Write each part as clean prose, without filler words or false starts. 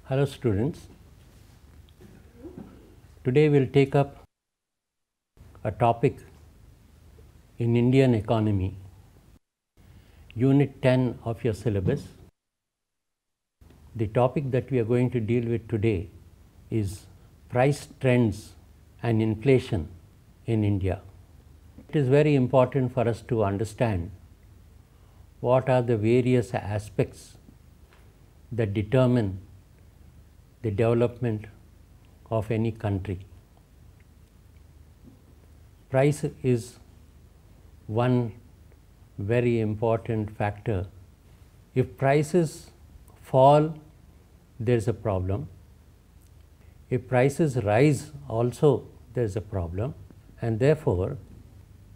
Hello students, today we will take up a topic in Indian economy, Unit 10 of your syllabus. The topic that we are going to deal with today is price trends and inflation in India. It is very important for us to understand what are the various aspects that determine the development of any country. Price is one very important factor. If prices fall, there is a problem. If prices rise also, there is a problem, and therefore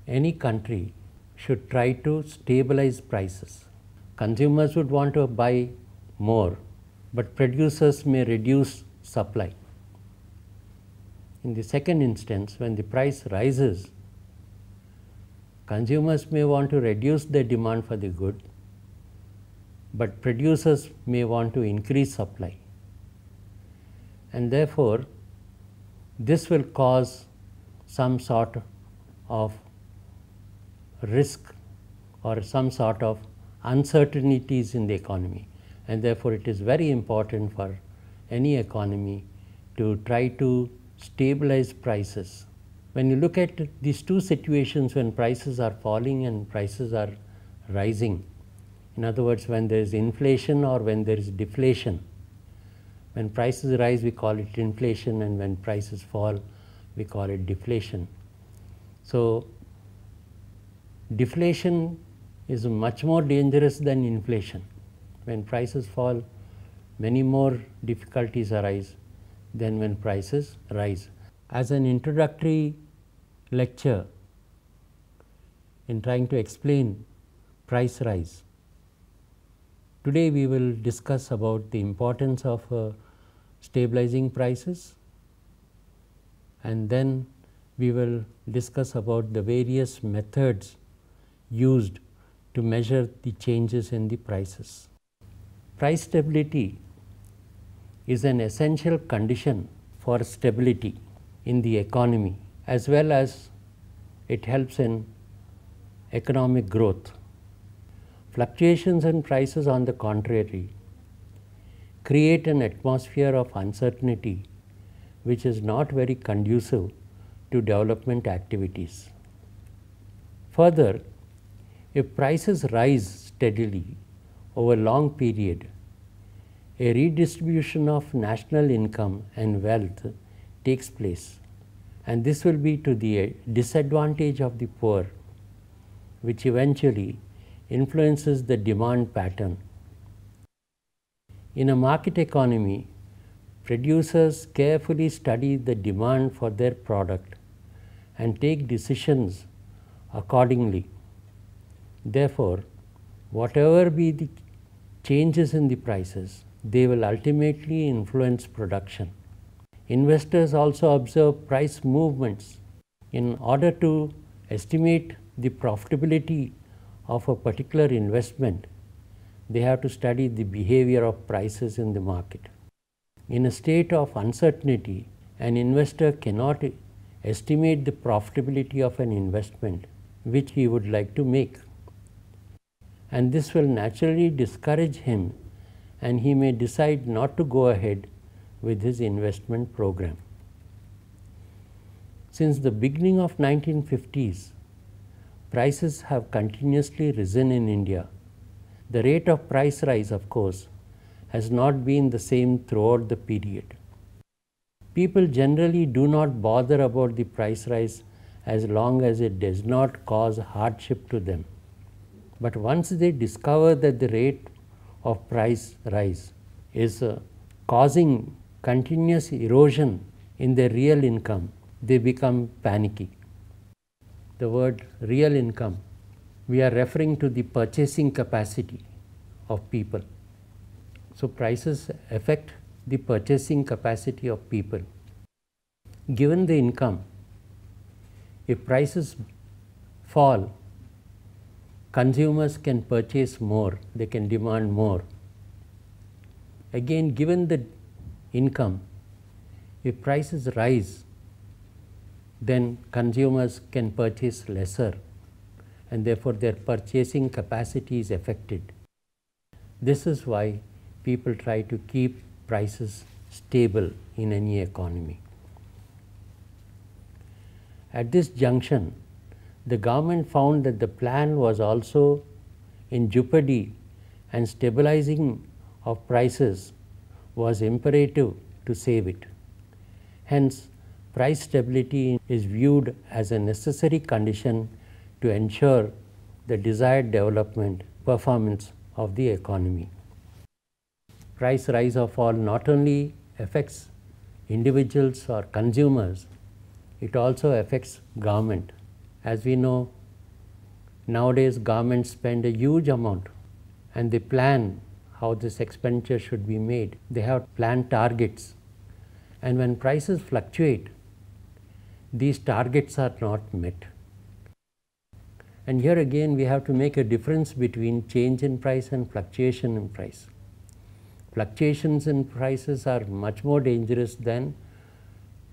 any country should try to stabilize prices. Consumers would want to buy more, but producers may reduce supply. In the second instance, when the price rises, consumers may want to reduce their demand for the good, but producers may want to increase supply. And therefore, this will cause some sort of risk or some sort of uncertainties in the economy. And therefore, it is very important for any economy to try to stabilize prices. When you look at these two situations, when prices are falling and prices are rising, in other words, when there is inflation or when there is deflation, when prices rise we call it inflation, and when prices fall we call it deflation. So deflation is much more dangerous than inflation. When prices fall, many more difficulties arise than when prices rise. As an introductory lecture in trying to explain price rise, today we will discuss about the importance of stabilizing prices, and then we will discuss about the various methods used to measure the changes in the prices. Price stability is an essential condition for stability in the economy, as well as it helps in economic growth. Fluctuations in prices, on the contrary, create an atmosphere of uncertainty which is not very conducive to development activities. Further, if prices rise steadily over a long period, a redistribution of national income and wealth takes place, and this will be to the disadvantage of the poor, which eventually influences the demand pattern. In a market economy, producers carefully study the demand for their product and take decisions accordingly. Therefore, whatever be the changes in the prices, they will ultimately influence production. Investors also observe price movements. In order to estimate the profitability of a particular investment, they have to study the behavior of prices in the market. In a state of uncertainty, an investor cannot estimate the profitability of an investment which he would like to make, and this will naturally discourage him, and he may decide not to go ahead with his investment program. Since the beginning of 1950s, prices have continuously risen in India. The rate of price rise, of course, has not been the same throughout the period. People generally do not bother about the price rise as long as it does not cause hardship to them. But once they discover that the rate of price rise is causing continuous erosion in their real income, they become panicky. The word real income, we are referring to the purchasing capacity of people. So prices affect the purchasing capacity of people. Given the income, if prices fall, consumers can purchase more, they can demand more. Again, given the income, if prices rise, then consumers can purchase lesser, and therefore their purchasing capacity is affected. This is why people try to keep prices stable in any economy. At this junction, the government found that the plan was also in jeopardy, and stabilizing of prices was imperative to save it. Hence, price stability is viewed as a necessary condition to ensure the desired development performance of the economy. Price rise or fall not only affects individuals or consumers, it also affects government. As we know, nowadays governments spend a huge amount and they plan how this expenditure should be made. They have planned targets, and when prices fluctuate, these targets are not met. And here again we have to make a difference between change in price and fluctuation in price. Fluctuations in prices are much more dangerous than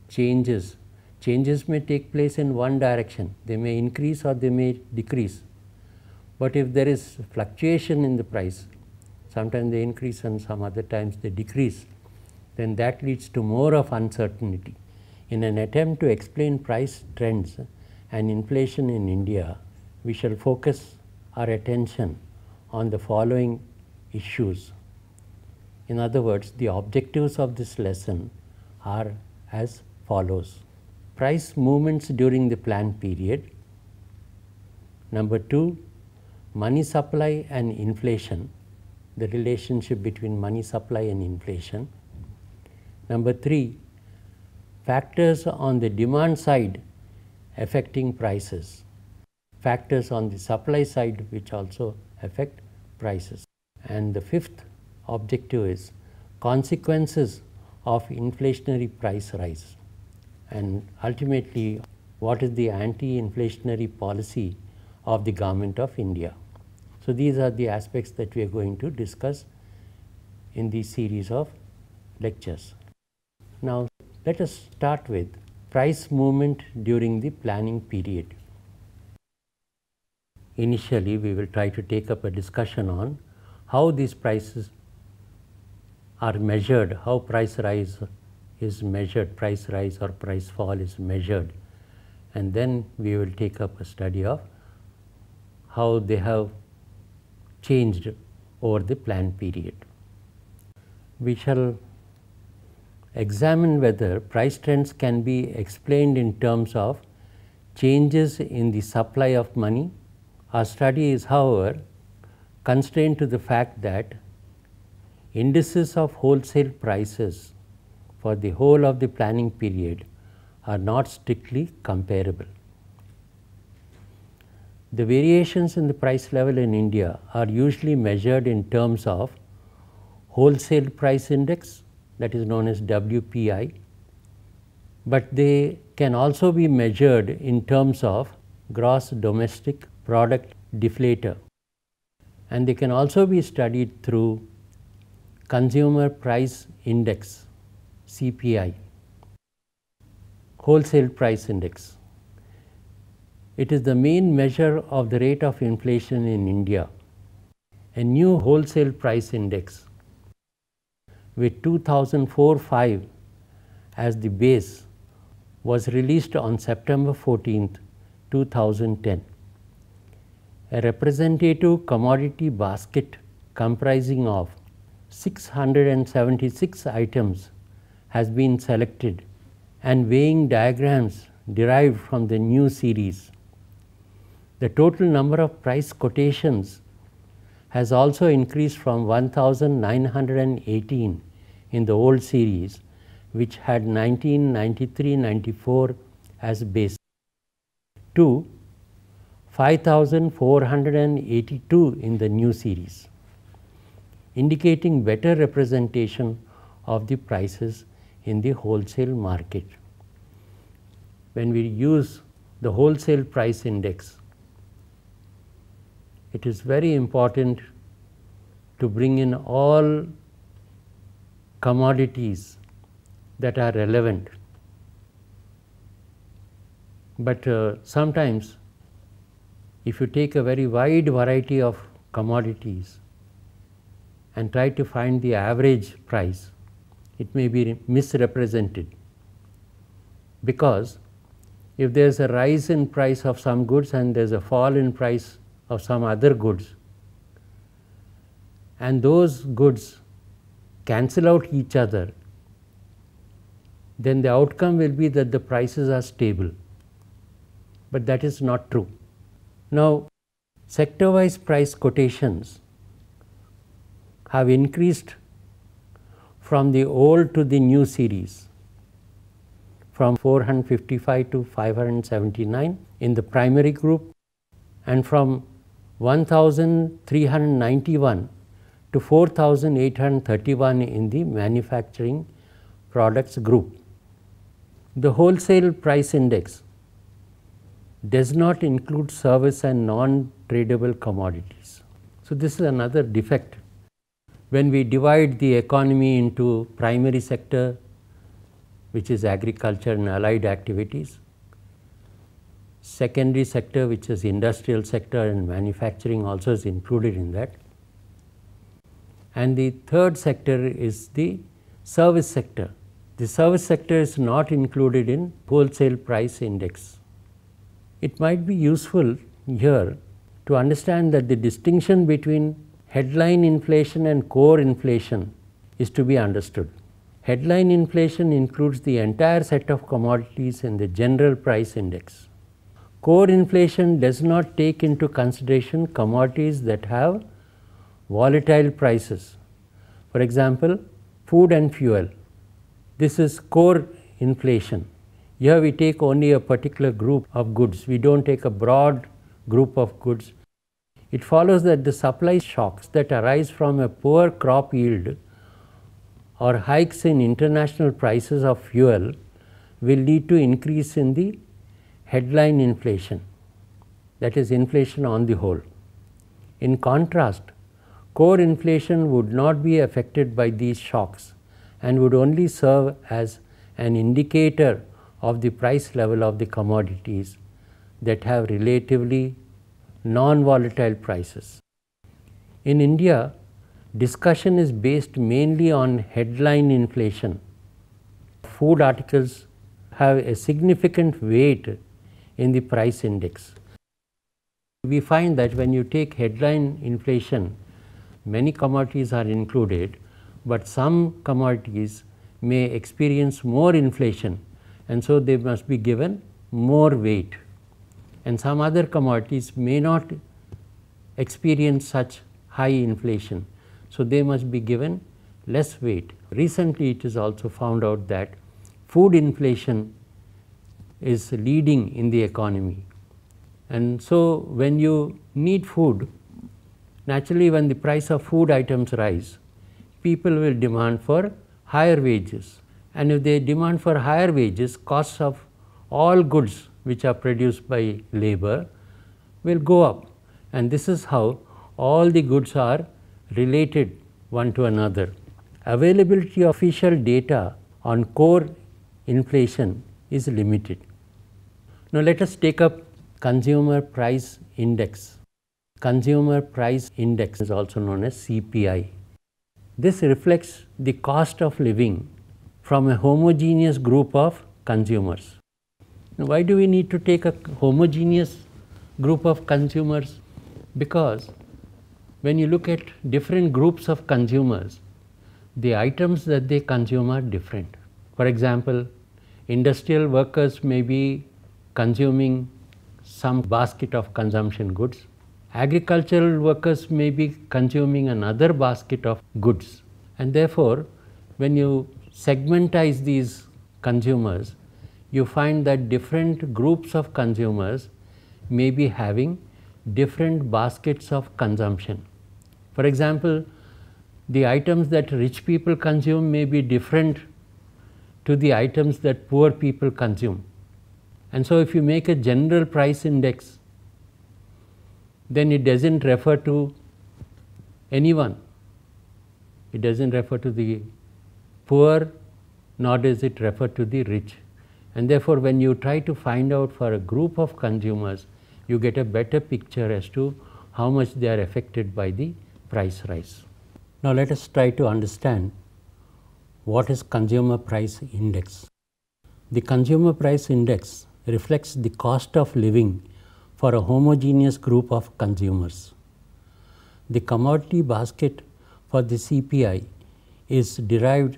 changes. Changes may take place in one direction. They may increase or they may decrease. But if there is fluctuation in the price, sometimes they increase and some other times they decrease, then that leads to more of uncertainty. In an attempt to explain price trends and inflation in India, we shall focus our attention on the following issues. In other words, the objectives of this lesson are as follows. Price movements during the plan period. Number 2, money supply and inflation, the relationship between money supply and inflation. Number 3, factors on the demand side affecting prices, factors on the supply side which also affect prices. And the 5th objective is consequences of inflationary price rise, and ultimately what is the anti-inflationary policy of the Government of India. So these are the aspects that we are going to discuss in this series of lectures. Now let us start with price movement during the planning period. Initially we will try to take up a discussion on how these prices are measured, how price rise is measured, price rise or price fall is measured, and then we will take up a study of how they have changed over the plan period. We shall examine whether price trends can be explained in terms of changes in the supply of money. Our study is, however, constrained to the fact that indices of wholesale prices for the whole of the planning period are not strictly comparable. The variations in the price level in India are usually measured in terms of wholesale price index, that is known as WPI, but they can also be measured in terms of gross domestic product deflator, and they can also be studied through consumer price index, CPI, wholesale price index. It is the main measure of the rate of inflation in India. A new wholesale price index with 2004-5 as the base was released on September 14, 2010. A representative commodity basket comprising of 676 items has been selected, and weighing diagrams derived from the new series. The total number of price quotations has also increased from 1,918 in the old series, which had 1993-94 as base, to 5,482 in the new series, indicating better representation of the prices in the wholesale market. When we use the wholesale price index, it is very important to bring in all commodities that are relevant. But sometimes if you take a very wide variety of commodities and try to find the average price, it may be misrepresented, because if there is a rise in price of some goods and there is a fall in price of some other goods, and those goods cancel out each other, then the outcome will be that the prices are stable. But that is not true. Now, sector-wise price quotations have increased from the old to the new series, from 455 to 579 in the primary group, and from 1391 to 4831 in the manufacturing products group. The wholesale price index does not include service and non-tradable commodities. So, this is another defect. When we divide the economy into primary sector, which is agriculture and allied activities, secondary sector, which is industrial sector, and manufacturing also is included in that, and the third sector is the service sector. The service sector is not included in wholesale price index. It might be useful here to understand that the distinction between headline inflation and core inflation is to be understood. Headline inflation includes the entire set of commodities in the general price index. Core inflation does not take into consideration commodities that have volatile prices. For example, food and fuel. This is core inflation. Here we take only a particular group of goods. We don't take a broad group of goods. It follows that the supply shocks that arise from a poor crop yield or hikes in international prices of fuel will lead to increase in the headline inflation, that is inflation on the whole. In contrast, core inflation would not be affected by these shocks and would only serve as an indicator of the price level of the commodities that have relatively non-volatile prices. In India, discussion is based mainly on headline inflation. Food articles have a significant weight in the price index. We find that when you take headline inflation, many commodities are included, but some commodities may experience more inflation, and so they must be given more weight, and some other commodities may not experience such high inflation, so they must be given less weight. Recently it is also found out that food inflation is leading in the economy, and so when you need food, naturally when the price of food items rise, people will demand for higher wages, and if they demand for higher wages, costs of all goods which are produced by labor will go up, and this is how all the goods are related one to another. Availability of official data on core inflation is limited. Now let us take up Consumer Price Index. Consumer Price Index is also known as CPI. This reflects the cost of living from a homogeneous group of consumers. Now, why do we need to take a homogeneous group of consumers? Because when you look at different groups of consumers, the items that they consume are different. For example, industrial workers may be consuming some basket of consumption goods. Agricultural workers may be consuming another basket of goods, and therefore when you segmentize these consumers, you find that different groups of consumers may be having different baskets of consumption. For example, the items that rich people consume may be different to the items that poor people consume. And so if you make a general price index, then it does not refer to anyone. It does not refer to the poor nor does it refer to the rich. And therefore, when you try to find out for a group of consumers, you get a better picture as to how much they are affected by the price rise. Now, let us try to understand what is consumer price index. The consumer price index reflects the cost of living for a homogeneous group of consumers. The commodity basket for the CPI is derived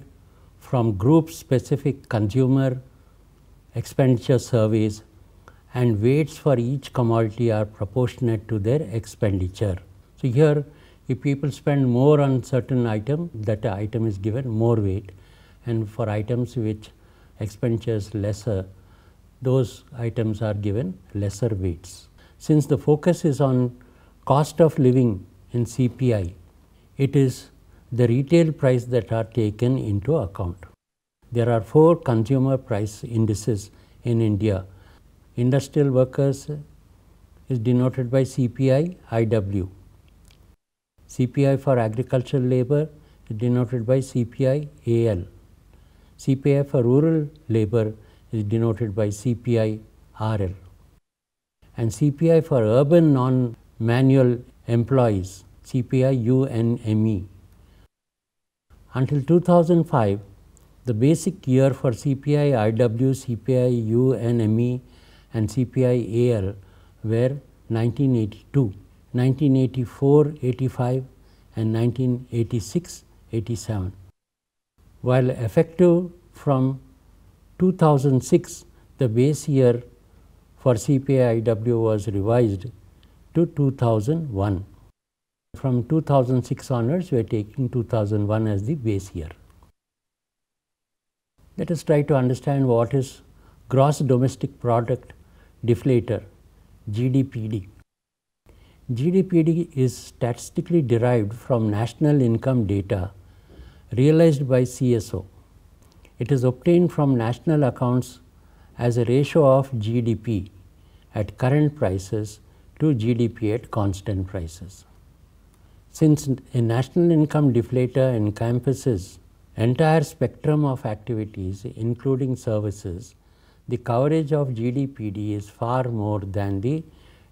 from group specific consumer expenditure surveys, and weights for each commodity are proportionate to their expenditure. So, here if people spend more on certain item, that item is given more weight, and for items which expenditure is lesser, those items are given lesser weights. Since the focus is on cost of living in CPI, it is the retail price that are taken into account. There are 4 consumer price indices in India. Industrial workers is denoted by CPI IW. CPI for agricultural labor is denoted by CPI AL. CPI for rural labor is denoted by CPI RL. And CPI for urban non-manual employees, CPI UNME. Until 2005, the basic year for CPI IW, CPI UNME and CPI AL were 1982, 1984-85 and 1986-87. While effective from 2006, the base year for CPI IW was revised to 2001. From 2006 onwards, we are taking 2001 as the base year. Let us try to understand what is gross domestic product deflator, GDPD. GDPD is statistically derived from national income data realized by CSO. It is obtained from national accounts as a ratio of GDP at current prices to GDP at constant prices. Since a national income deflator encompasses entire spectrum of activities including services, the coverage of GDPD is far more than the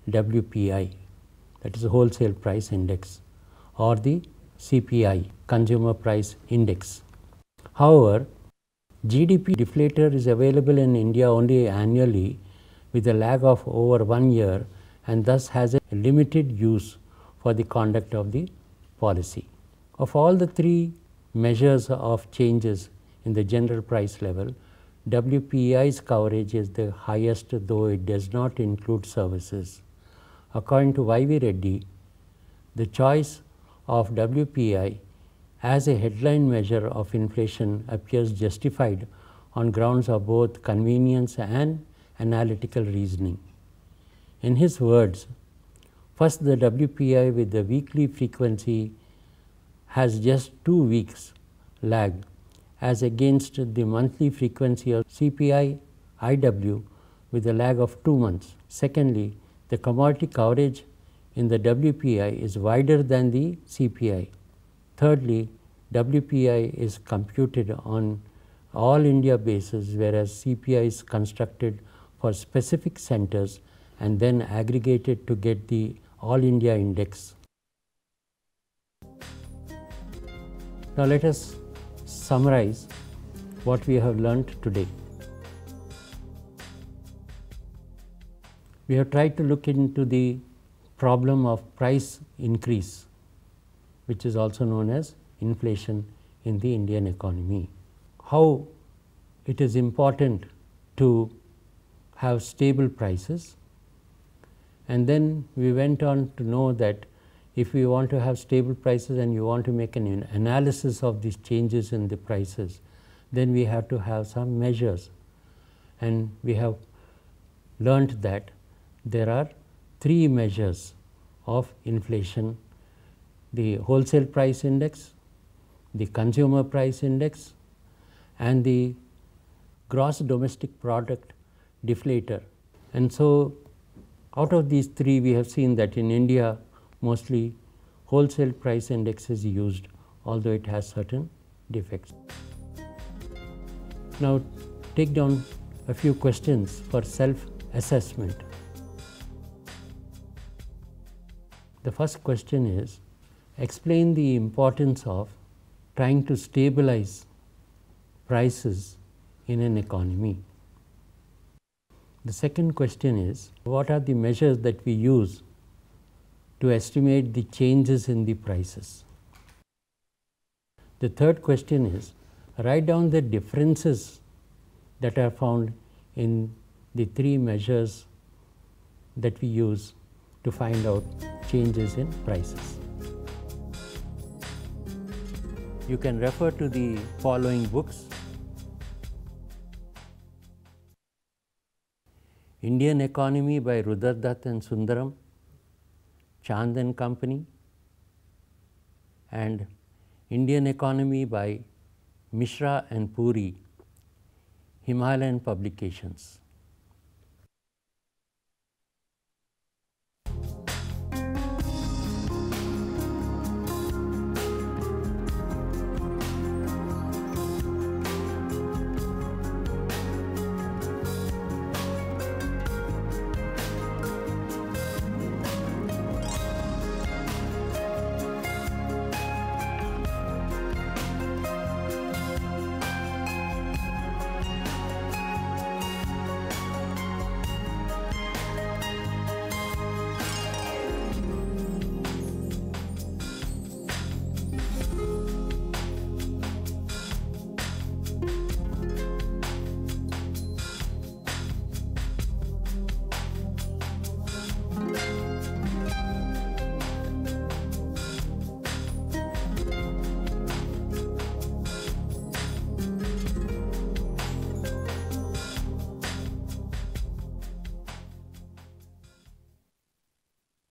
WPI, that is the wholesale price index, or the CPI, consumer price index. However, GDP deflator is available in India only annually with a lag of over 1 year, and thus has a limited use for the conduct of the policy. Of all the 3 measures of changes in the general price level, WPI's coverage is the highest, though it does not include services. According to Y.V. Reddy, the choice of WPI as a headline measure of inflation appears justified on grounds of both convenience and analytical reasoning. In his words, first, the WPI with the weekly frequency has just 2 weeks lag as against the monthly frequency of CPI IW with a lag of 2 months. Secondly, the commodity coverage in the WPI is wider than the CPI. Thirdly, WPI is computed on all India basis, whereas CPI is constructed for specific centers and then aggregated to get the all India index. Now, let us summarize what we have learnt today. We have tried to look into the problem of price increase, which is also known as inflation in the Indian economy. How it is important to have stable prices, and then we went on to know that if we want to have stable prices and you want to make an analysis of these changes in the prices, then we have to have some measures, and we have learnt that there are 3 measures of inflation: the wholesale price index, the consumer price index, and the gross domestic product deflator. And so, out of these 3, we have seen that in India mostly wholesale price index is used, although it has certain defects. Now take down a few questions for self-assessment. The first question is, explain the importance of trying to stabilize prices in an economy. The second question is, what are the measures that we use to estimate the changes in the prices? The third question is, write down the differences that are found in the three measures that we use to find out changes in prices. You can refer to the following books: Indian Economy by Rudradatt and Sundaram, Chand and Company, and Indian Economy by Mishra and Puri, Himalayan Publications.